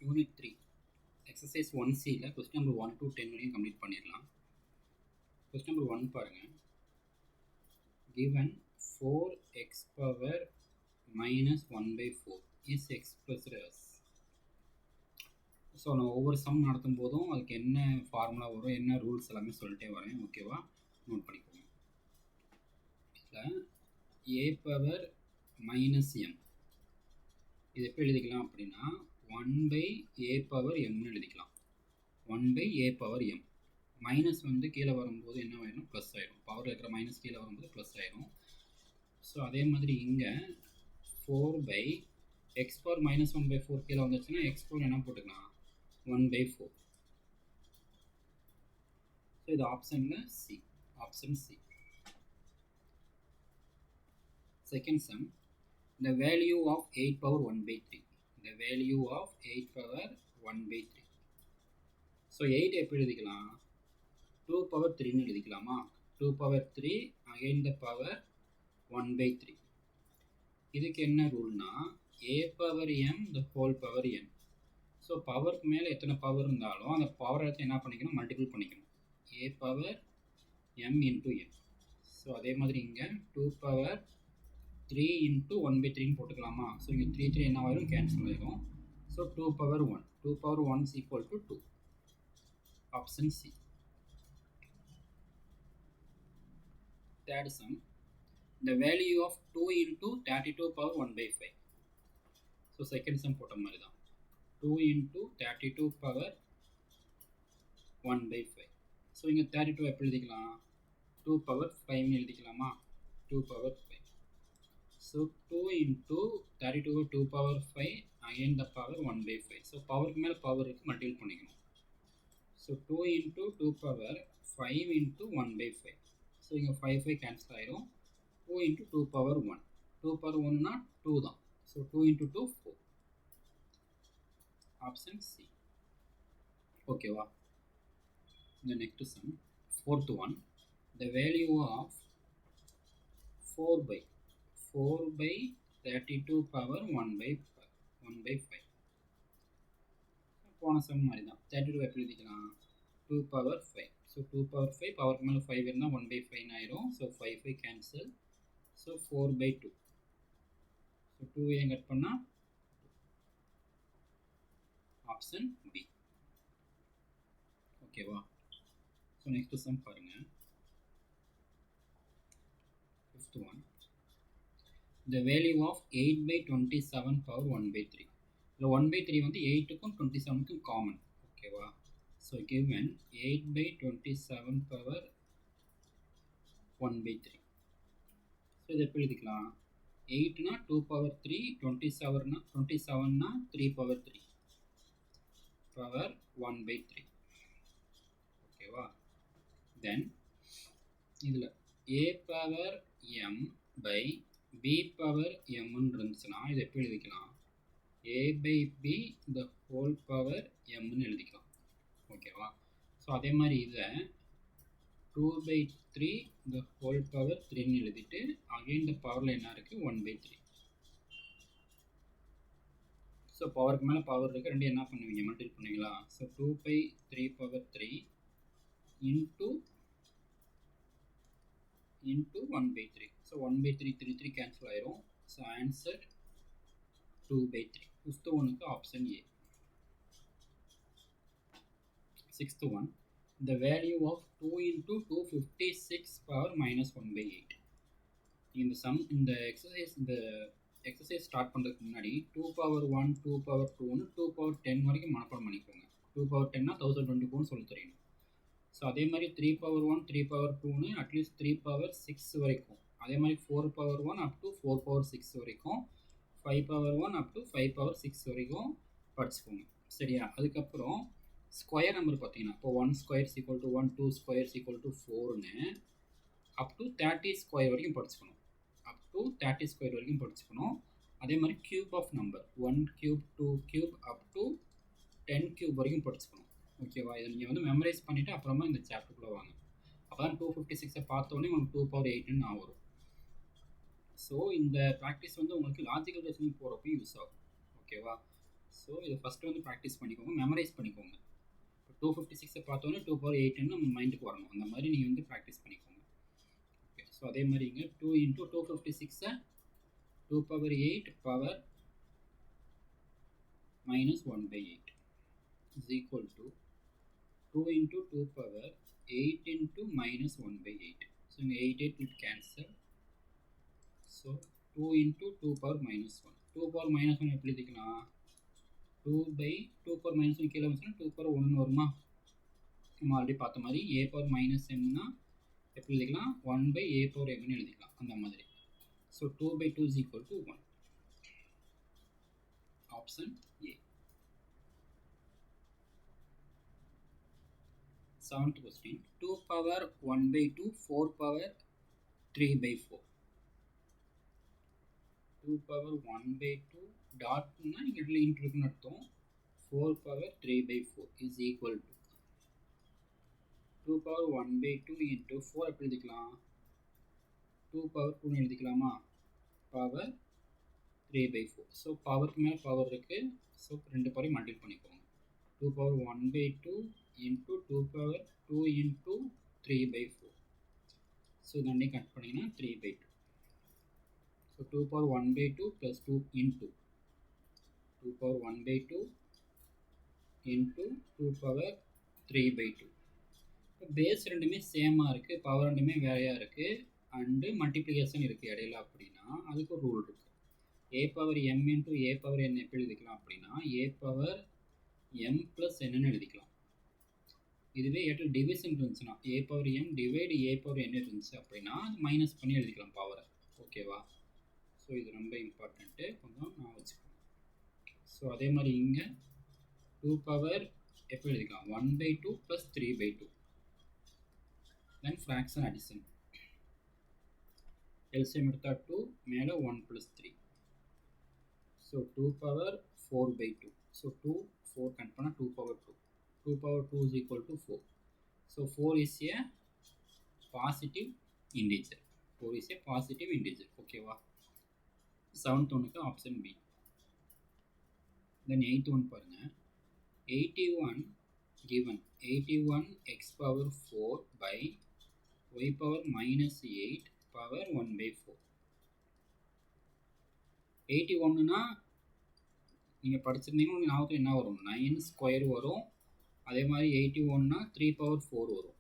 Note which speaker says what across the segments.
Speaker 1: Unit 3 exercise 1Cயில் question number 1 to 10 வரையும் complete பண்ணிடலாம். கொஸ்டின் நம்பர் 1 பாருங்கள். given 4x power minus 1/4 is expressed as. So நான் ஒவ்வொரு சம் நடத்தும் போதும் அதுக்கு என்ன ஃபார்முலா வரும், என்ன ரூல்ஸ் எல்லாமே சொல்லிட்டே வரேன். ஓகேவா, நோட் பண்ணிக்கோங்க. இதில் a பவர் மைனஸ் m இது எப்போ எழுதிக்கலாம் அப்படின்னா 1/a பவர் mன்னு எழுதிக்கலாம். 1/a பவர் m மைனஸ் வந்து கீழே வரும்போது என்ன ஆயிடும், ப்ளஸ் ஆயிடும். பவரில் இருக்கிற மைனஸ் கீழே வரும்போது ப்ளஸ் ஆயிடும். ஸோ அதே மாதிரி இங்கே 4/x பவர் மைனஸ் 1/4 கீழே வந்துச்சுன்னா x பவர் என்ன போட்டுக்கலாம், 1/4. ஸோ இது ஆப்ஷனில் C, option C. Second sum, the value of 8 power 1/3. the value of 8 power 1/3. So 8 எப்படி எழுதிக்கலாம், 2 power 3ன்னு எழுதிக்கலாமா. 2 power 3 again the power 1/3. இதுக்கு என்ன ரூல்னா a power m the whole power n. So பவருக்கு மேலே எத்தனை பவர் இருந்தாலும் அந்த பவர் எடுத்து என்ன பண்ணிக்கணும், மல்டிபிள் பண்ணிக்கணும். a power m into n. So அதே மாதிரி இங்கே 2 பவர் 3 இன்ட்டு 1/3ன்னு போட்டுக்கலாமா. ஸோ இங்கே 3 என்ன ஆயிரும், கேன்சல் ஆயிரும். So 2 power 1, 2 power 1 is equal to 2. Option C. Third sum, the value of 2 into 32 power 1/5. So second sum போட்ட மாதிரி தான். 2 into 32 power 1/5. ஸோ இங்கே 32 எப்படி எழுதிக்கலாம், 2 பவர் 5ன்னு எழுதிக்கலாமா. 2 power 5. So 2 into 32 2 power 5 again the power 1/5. So பவருக்கு மேலே பவர் இருக்குது, மல்டிபிள் பண்ணிக்கணும். So 2 into 2 power 5 into 1/5. So இங்கே 5 கேன்சல் ஆயிரும். 2 into 2 பவர் 1. 2 பவர் 1னா 2 தான். So 2 into 2 4. Option C. ஓகேவா. இந்த next sum, fourth one, the value of 4/32 power 1/5. போன சம் மாதிரி தான். 32 எப்படி எழுதிக்கலாம், 2 பவர் 5. ஸோ 2 பவர் 5 பவருக்கு மேலே 5 இருந்தால் 1/5 ஆயிரும். So 5 cancel. So 4/2. So 2 cut பண்ணால் ஆப்ஷன் பி. ஓகேவா. ஸோ நெக்ஸ்ட் சம் பாருங்கள். Fifth one, the value of 8/27 power 1/3. இதில் 1/3 வந்து 8க்கும் 27க்கும் காமன். ஓகேவா. So given 8/27 power 1/3. ஸோ இதை எப்படி எழுதிக்கலாம், 8னா 2 பவர் 3, 27னா 3 பவர் 3 பவர் 1/3. ஓகேவா. தென் இதில் a power m by b power mன்னு இருந்துச்சுன்னா இதை எப்படி எழுதிக்கலாம், a by b the whole power mன்னு எழுதிக்கலாம். ஓகேவா. ஸோ அதே மாதிரி இதை 2/3 the whole பவர் 3ன்னு எழுதிட்டு அகெயின் இந்த பவரில் என்ன இருக்குது, 1/3. ஸோ பவருக்கு மேலே பவர் இருக்குது, ரெண்டு என்ன பண்ணுவீங்க, மல்டிபிள் பண்ணுவீங்களா. So 2/3 power 3 into 1/3. So 1/3 3 cancel ஆயிரும். So answer 2/3. ஃபிஃப்த் ஒனுக்கு option A. Sixth one, the value of 2 into 256 power minus 1/8. இந்த எக்ஸசைஸ் ஸ்டார்ட் பண்ணுறதுக்கு முன்னாடி 2 பவர் 1 2 பவர் 2ன்னு 2 பவர் 10 வரைக்கும் மனப்பாடம் பண்ணிக்கோங்க. 2 பவர் 10னா 1024ன்னு சொல்லி தெரியணும். ஸோ அதே மாதிரி 3 பவர் 1 3 பவர் 2ன்னு அட்லீஸ்ட் 3 பவர் 6 வரைக்கும். அதே மாதிரி 4 பவர் 1 அப் டு 4 பவர் 6 வரைக்கும். 5 பவர் 1 அப் டு 5 பவர் 6 வரைக்கும் படிச்சுக்கோங்க. சரியா. அதுக்கப்புறம் ஸ்கொயர் நம்பர் பார்த்தீங்கன்னா இப்போ 1 square equal to 1, 2 square equal to 4ன்னு அப் டு 30 ஸ்கொயர் வரைக்கும் படிச்சுக்கணும். அப் டு 30 ஸ்கொயர் வரைக்கும் படிச்சுக்கணும். அதே மாதிரி cube of number 1 cube 2 cube up to 10 cube வரைக்கும் படிச்சுக்கணும். ஓகேவா. இதை நீங்கள் வந்து மெமரைஸ் பண்ணிவிட்டு அப்புறமா இந்த சாப்டருக்குள்ளே வாங்க. அப்போ தான் 256 பார்த்தோன்னே உங்களுக்கு 2 பவர் 8ன்னு நான் வரும். ஸோ இந்த ப்ராக்டிஸ் வந்து உங்களுக்கு லாஜிக்கல் ரீசனிங் போகிறப்ப யூஸ் ஆகும். ஓகேவா. ஸோ இதை ஃபஸ்ட்டு வந்து ப்ராக்டிஸ் பண்ணிக்கோங்க, மெமரைஸ் பண்ணிக்கோங்க. இப்போ 256 பார்த்தோன்னே 2 பவர் 8ன்னு நம்ம மைண்டுக்கு வரணும். அந்த மாதிரி நீங்கள் வந்து ப்ராக்டிஸ் பண்ணிக்கோங்க. ஓகே, ஸோ அதே மாதிரி இங்கே 2 into 256 2 power 8 power minus 1/8 is equal to 2 into 2 power 8 into minus 1/8. So 8 will cancel. So 2 into 2 power minus 1. 2 power minus 1 எப்படி எழுதிக்கலாம்? 2 by 2 power minus 1 கீழே வந்துச்சுன்னா 2 power 1 வருமா? நம்ம ஆல்ரெடி பார்த்த மாதிரி a power minus mனா எப்படி எழுதிக்கலாம்? 1 by a power mனு எழுதிக்கலாம். அந்த மாதிரி. So 2 by 2 is equal to 1. Option A. 7th question. 2 power 1 by 2, 4 power 3 by 4. 2 power 1 by 2 dot na இங்க இன்ட் இருக்குன்னு அர்த்தம். 4 power 3 by 4 is equal to 2 power 1 by 2 into 4 எப்படி எழுதிக்கலாம்? 2 power 2 எழுதிக்கலாமா? power 3 by 4. ஸோ பவருக்கு மேலே பவர் இருக்குது. So ரெண்டு பவரையும் multiple பண்ணிக்கோங்க. 2 power 1 by 2 into 2 power 2 into 3 by 4. So இது ரெண்டையும் கட் பண்ணிங்கன்னா 3 by 2. So 2 power 1 by 2 plus 2 into 2 power 1 by 2 into 2 power 3 by 2. Base ரெண்டுமே சேமாக இருக்குது, பவர் ரெண்டுமே வேறையாக இருக்குது, அண்டு மல்டிப்ளிகேஷன் இருக்குது இடையில. அப்படின்னா அதுக்கு ஒரு ரூல் இருக்குது. ஏ power M into a power n எப்படி எழுதிக்கலாம் அப்படின்னா ஏ பவர் எம் ப்ளஸ் என்னன்னு எழுதிக்கலாம். இதுவே ஏட்டில் டிவிஷன் இருந்துச்சுன்னா A power M divide A power என்ன இருந்துச்சு அப்படின்னா அது மைனஸ் பண்ணி எழுதிக்கலாம் பவரை. ஓகேவா? ஸோ இது ரொம்ப இம்பார்ட்டண்ட்டு, கொஞ்சம் நான் வச்சுக்கோங்க. ஸோ அதே மாதிரி இங்கே 2 பவர் எப்படி எழுதிக்கலாம்? 1 by 2 plus 3 by 2. Then fraction addition. LCM எடுத்தால் 2, மேலே 1 plus 3. So 2 power 4 by 2. So 2 4 cut பண்ணால் 2 power 2. 2 power 2 is equal to 4. So 4 is a positive integer. 4 is a positive integer. Okay va? 7th one is option B. Then 8th one பாருங்க. 81 given 81 x power 4 by y power minus 8 power 1 by 4. 81 னா நீங்கள் படிச்சிருந்தீங்கன்னா உங்களுக்கு ஞாபகம் என்ன வரும்? 9 square வரும். அதே மாதிரி 81னா 3 பவர் 4 வரும்.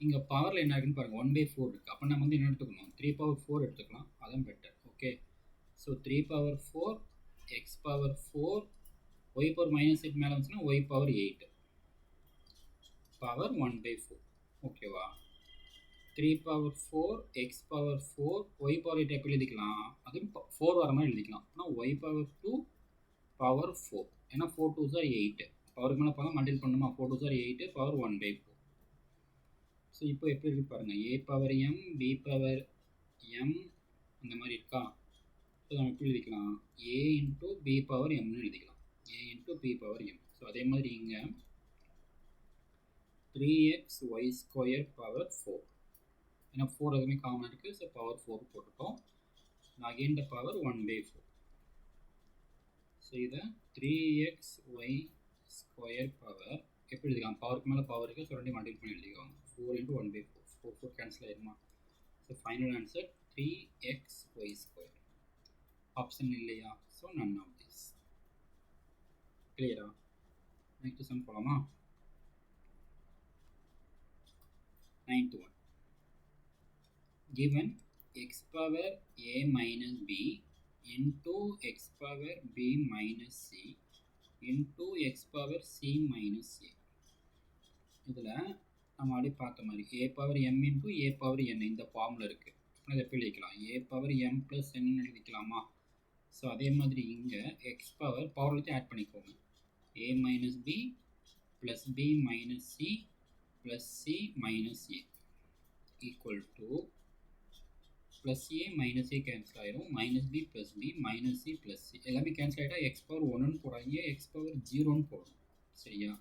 Speaker 1: இங்கே பவரில் என்ன இருக்குன்னு பாருங்கள், 1 by 4 இருக்குது. அப்போ நம்ம வந்து என்ன எடுத்துக்கணும்? 3 பவர் 4 எடுத்துக்கலாம், அதுவும் better. Okay, so 3 power 4 x power 4 y power minus 8 மேலே வந்துச்சுன்னா ஒய் பவர் 8 பவர் 1 by 4. ஓகேவா? 3 power 4 x power 4 y power 8 எப்படி எழுதிக்கலாம்? அதுவும் 4 வர மாதிரி எழுதிக்கலாம். ஆனால் ஒய் பவர் 2 பவர் 4, ஏன்னா 4 2s are 8. பவருக்கு மேலே பார்த்தா மல்டிபிள் பண்ணுமா? 4 2s are 8 power 1 by 4. So இப்போ எப்படி இருக்கு பாருங்கள், A power M B power M இந்த மாதிரி இருக்கா? ஸோ நம்ம எப்படி எழுதிக்கலாம்? ஏ இன்ட்டு பி பவர் எம்னு எழுதிக்கலாம். A into B power M. So அதே மாதிரி இங்கே 3x y ஸ்கொயர் பவர் 4, ஏன்னா 4 எதுவுமே காமனாக இருக்குது. ஸோ பவர் 4 போட்டுட்டோம். Again the power 1 by 4. So இதை 3x y ஸ்கொயர் பவர் எப்படி எழுதிக்கலாம்? பவருக்கு மேலே பவர் இருக்குது. ஸோ ரெண்டையும் மல்டிபிள் பண்ணி எழுதிக்கோங்க. 4 into 1 by 4. 4 4 கேன்சல் ஆயிருமா? So final answer 3x y square. Option இல்லையா? So none of this. கிளியரா? நெக்ஸ்ட் சம் போகலாமா? 9th one. Given x power a minus b into x power b minus c into x power c minus a. இதில் நம்ம அப்படியே பார்த்த மாதிரி a power m into a power n இந்த ஃபார்மில் இருக்குது. அதை எப்படி எழுதிக்கலாம்? a power m plus n எழுதிக்கலாமா? ஸோ அதே மாதிரி இங்கே எக்ஸ் பவர் பவர் வச்சு ஆட் பண்ணிக்கோங்க. a minus b plus b minus c plus c minus a equal to plus a minus a cancel ஆயிரும். Minus b plus b minus c plus c எல்லாமே cancel ஆகிட்டா X power 1ன்னு போடாதீங்க, X power 0ன்னு போடணும். சரியா?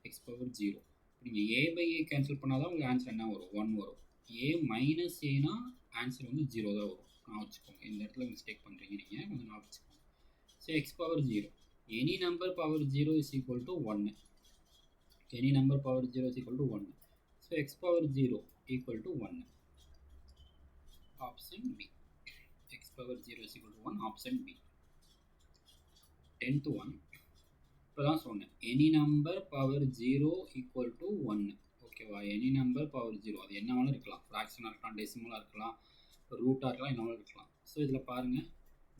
Speaker 1: X power 0. நீங்கள் a by a cancel பண்ணால் தான் உங்களுக்கு ஆன்சர் என்ன வரும்? 1 வரும். a மைனஸ் ஏனா ஆன்சர் வந்து 0 தான் வரும். நான் வச்சுக்கோங்க, இந்த இடத்துல மிஸ்டேக் பண்ணுறீங்க நீங்கள், கொஞ்சம் நான் வச்சுக்கோங்க. So X power 0 any number power 0 is equal to 1. Any number power 0 is equal to 1. So x power 0 equal to 1. Option B. X power 0 is equal to 1. Option B. 10th one. இப்போ தான் சொன்னேன் any number power 0 equal to 1. ஓகேவா? Any number power 0 அது என்ன வேணாலும் இருக்கலாம், ஃப்ராக்ஷனாக இருக்கலாம், டெசிமலாக இருக்கலாம், ரூட்டாக இருக்கலாம், என்ன வேணாலும் இருக்கலாம். ஸோ இதில் பாருங்கள்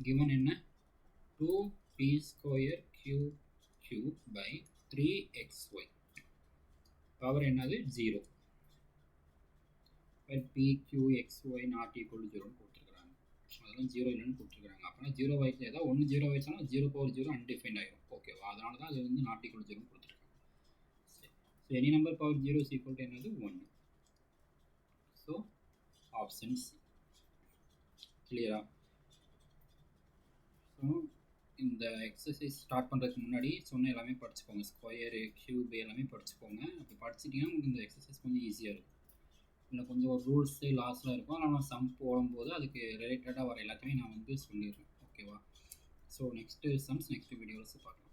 Speaker 1: கிவன் என்ன 2p² cube by 3xy power என்னது 0. But pqxy not equal to 0 கொடுத்துருக்குறாங்க. அதெல்லாம் 0 இல்லைன்னு கொடுத்துருக்குறாங்க. அப்படின்னா 0 வயசில் ஏதாவது ஒன்று 0 வயசாலும் 0 பவர் 0 அன்டிஃபைன்ட் ஆகிடும். ஓகேவா? அதனால தான் அது வந்து நாட் ஈக்குவல் 0 கொடுத்துருக்காங்க. சரி, so any number power 0 is equal to என்னது 1. So option C. கிளியரா? ஸோ இந்த எக்ஸசைஸ் ஸ்டார்ட் பண்ணுறதுக்கு முன்னாடி சொன்ன எல்லாமே படிச்சுக்கோங்க. ஸ்கொயரு, க்யூப் எல்லாமே படிச்சுக்கோங்க. அப்படி படிச்சிட்டிங்கன்னா உங்களுக்கு இந்த எக்ஸசைஸ் கொஞ்சம் ஈஸியாக இருக்கும். இல்லை கொஞ்சம் ஒரு ரூல்ஸு லாஸ்லாம் இருக்கும். ஆனால் நான் சம் போடும்போது அதுக்கு ரிலேட்டடாக வர எல்லாத்தையுமே நான் வந்து சொல்லிடுறேன். ஓகேவா? So next sums next videos பார்க்கலாம்.